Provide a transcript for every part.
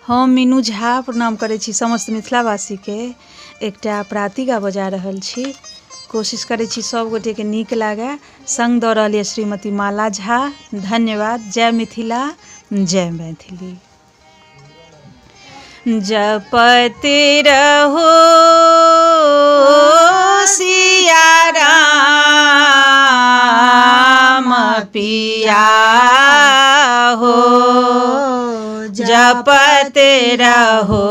हम मीनू झा प्रणाम करै छी समस्त मिथिलावासी के। एकटा प्रातिका बजा रहल छी, कोशिश करै छी सब गोटे के नीक लागे। संग दऽ रहल यऽ श्रीमती माला झा। धन्यवाद। जय मिथिला, जय मैथिली। जपते रहो सिया राम पिया हो, जपते रहो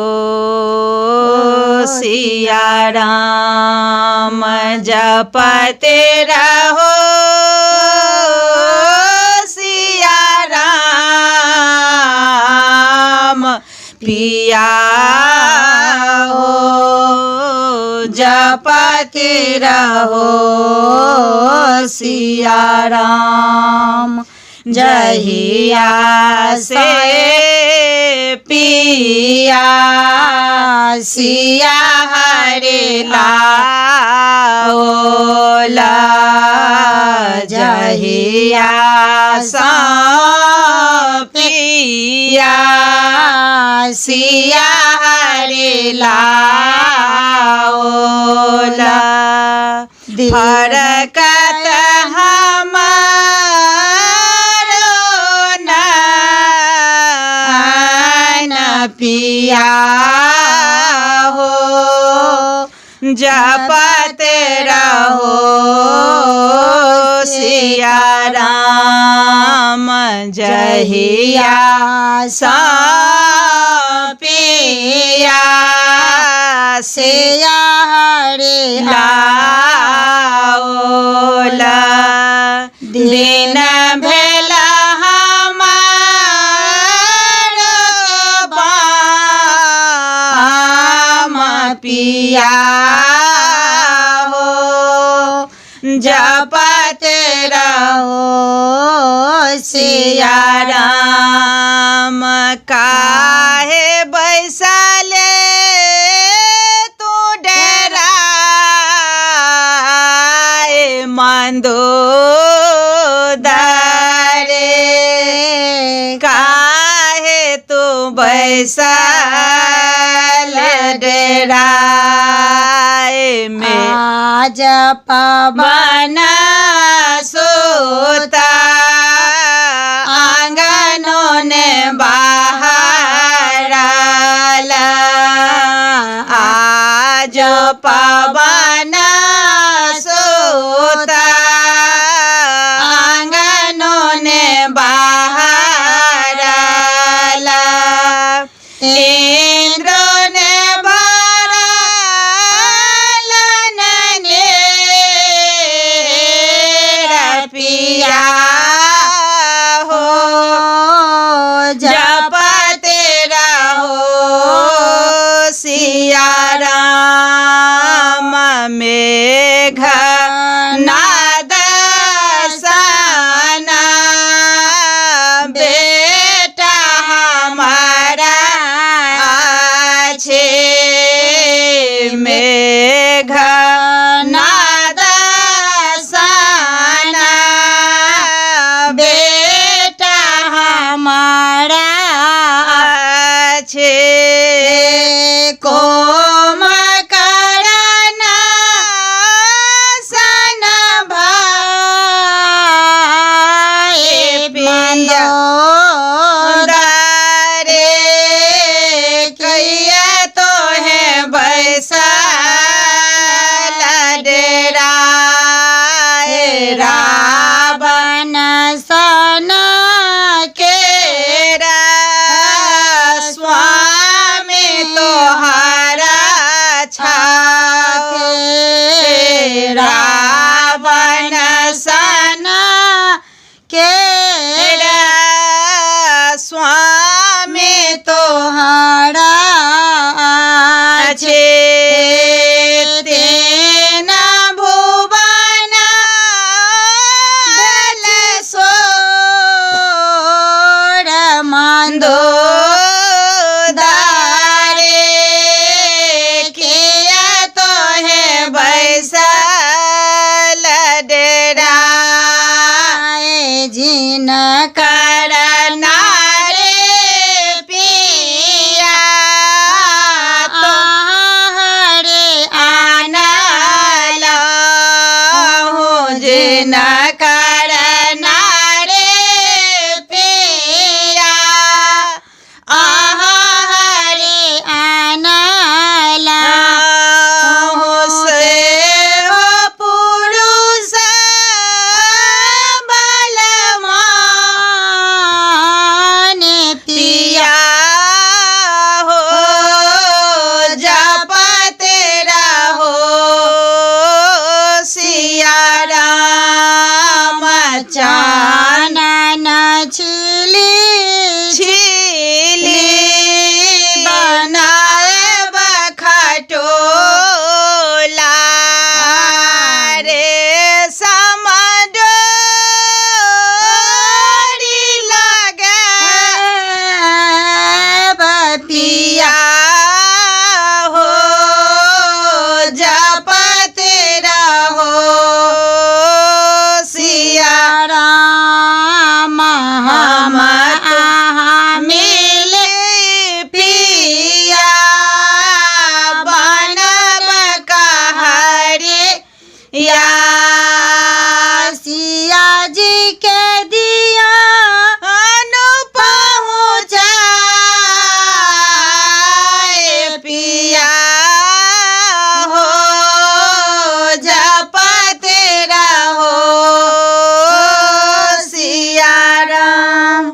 सिया राम, जपते रहो सिया राम पिया हो, जपते रहो सिया राम। जहिया से पिया सिया हरे लाओला, जहिया सा पिया सिया हरे लाओला, फरकत पिया हो, जपते रहो सिया राम, जहिया सा पिया सिया हरे लाओला, दिन भेला पिया हो, जपते रहो सिया राम। काहे बैसले तू डेराए मंदोदरे, काहे तू बैसल डेराए में, आज पवन सोता आंगनों ने बाहर आज पवन सोता आंगनों ने बाहर इंद्र ने पिया हो, जपते रहो सिया राम। मेघ नाद सना बेटा हमारा छे, मेघ नाद सना बेटा हमारा छे, कोम करना सन भाई पिया दारे, कहिए तो है बैसल डेराए रावण सन केरा स्वामी तोहरा छाके, रावण सन के